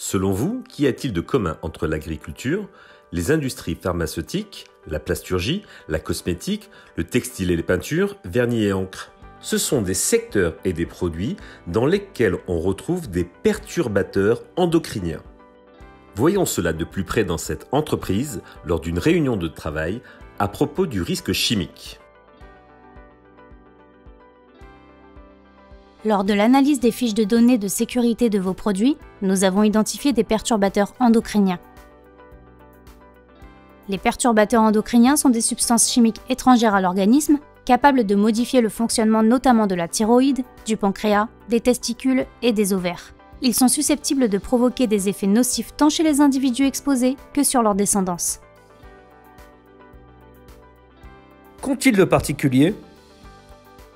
Selon vous, qu'y a-t-il de commun entre l'agriculture, les industries pharmaceutiques, la plasturgie, la cosmétique, le textile et les peintures, vernis et encre? Ce sont des secteurs et des produits dans lesquels on retrouve des perturbateurs endocriniens. Voyons cela de plus près dans cette entreprise lors d'une réunion de travail à propos du risque chimique. Lors de l'analyse des fiches de données de sécurité de vos produits, nous avons identifié des perturbateurs endocriniens. Les perturbateurs endocriniens sont des substances chimiques étrangères à l'organisme, capables de modifier le fonctionnement notamment de la thyroïde, du pancréas, des testicules et des ovaires. Ils sont susceptibles de provoquer des effets nocifs tant chez les individus exposés que sur leur descendance. Qu'ont-ils de particulier ?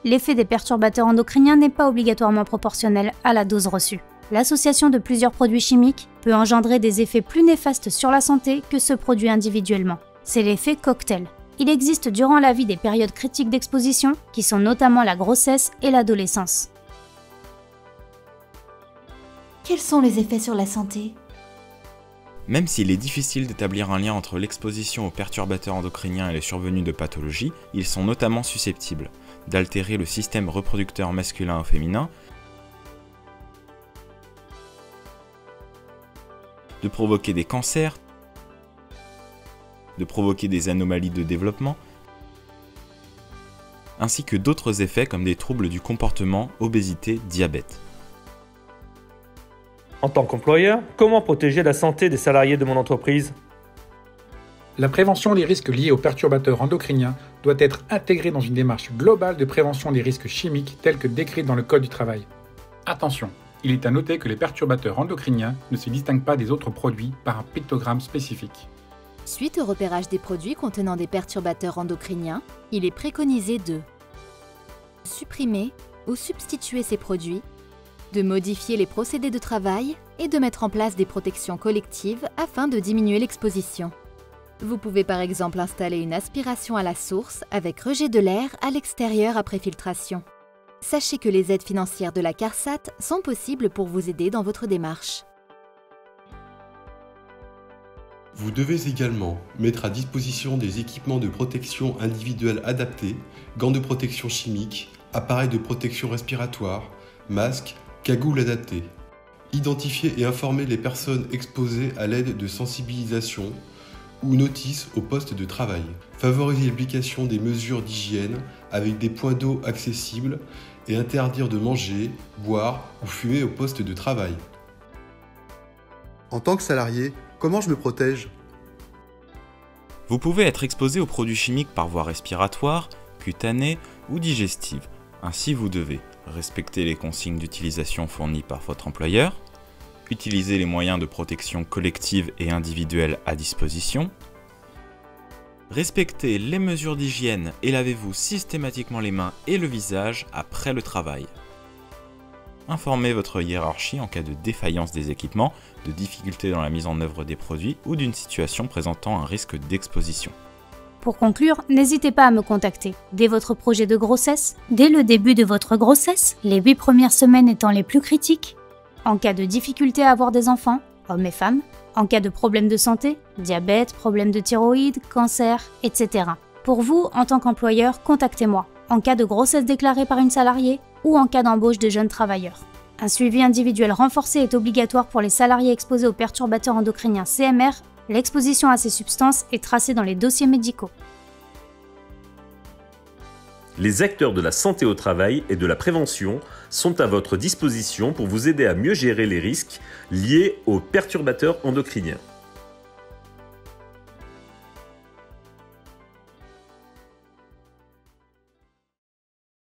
L'effet des perturbateurs endocriniens n'est pas obligatoirement proportionnel à la dose reçue. L'association de plusieurs produits chimiques peut engendrer des effets plus néfastes sur la santé que ceux produits individuellement. C'est l'effet cocktail. Il existe durant la vie des périodes critiques d'exposition, qui sont notamment la grossesse et l'adolescence. Quels sont les effets sur la santé ? Même s'il est difficile d'établir un lien entre l'exposition aux perturbateurs endocriniens et les survenues de pathologies, ils sont notamment susceptibles d'altérer le système reproducteur masculin ou féminin, de provoquer des cancers, de provoquer des anomalies de développement, ainsi que d'autres effets comme des troubles du comportement, obésité, diabète. En tant qu'employeur, comment protéger la santé des salariés de mon entreprise ? La prévention des risques liés aux perturbateurs endocriniens doit être intégrée dans une démarche globale de prévention des risques chimiques tels que décrits dans le Code du travail. Attention, il est à noter que les perturbateurs endocriniens ne se distinguent pas des autres produits par un pictogramme spécifique. Suite au repérage des produits contenant des perturbateurs endocriniens, il est préconisé de supprimer ou substituer ces produits, de modifier les procédés de travail et de mettre en place des protections collectives afin de diminuer l'exposition. Vous pouvez par exemple installer une aspiration à la source avec rejet de l'air à l'extérieur après filtration. Sachez que les aides financières de la CARSAT sont possibles pour vous aider dans votre démarche. Vous devez également mettre à disposition des équipements de protection individuelle adaptés, gants de protection chimique, appareils de protection respiratoire, masques, cagoules adaptées. Identifier et informer les personnes exposées à l'aide de sensibilisation ou notices au poste de travail. Favoriser l'application des mesures d'hygiène avec des points d'eau accessibles et interdire de manger, boire ou fumer au poste de travail. En tant que salarié, comment je me protège ? Vous pouvez être exposé aux produits chimiques par voie respiratoire, cutanée ou digestive. Ainsi, vous devez respecter les consignes d'utilisation fournies par votre employeur, utiliser les moyens de protection collective et individuelle à disposition, respectez les mesures d'hygiène et lavez-vous systématiquement les mains et le visage après le travail. Informez votre hiérarchie en cas de défaillance des équipements, de difficultés dans la mise en œuvre des produits ou d'une situation présentant un risque d'exposition. Pour conclure, n'hésitez pas à me contacter. Dès votre projet de grossesse, dès le début de votre grossesse, les 8 premières semaines étant les plus critiques, en cas de difficulté à avoir des enfants, hommes et femmes, en cas de problème de santé, diabète, problème de thyroïde, cancer, etc. Pour vous, en tant qu'employeur, contactez-moi, en cas de grossesse déclarée par une salariée ou en cas d'embauche de jeunes travailleurs. Un suivi individuel renforcé est obligatoire pour les salariés exposés aux perturbateurs endocriniens CMR. L'exposition à ces substances est tracée dans les dossiers médicaux. Les acteurs de la santé au travail et de la prévention sont à votre disposition pour vous aider à mieux gérer les risques liés aux perturbateurs endocriniens.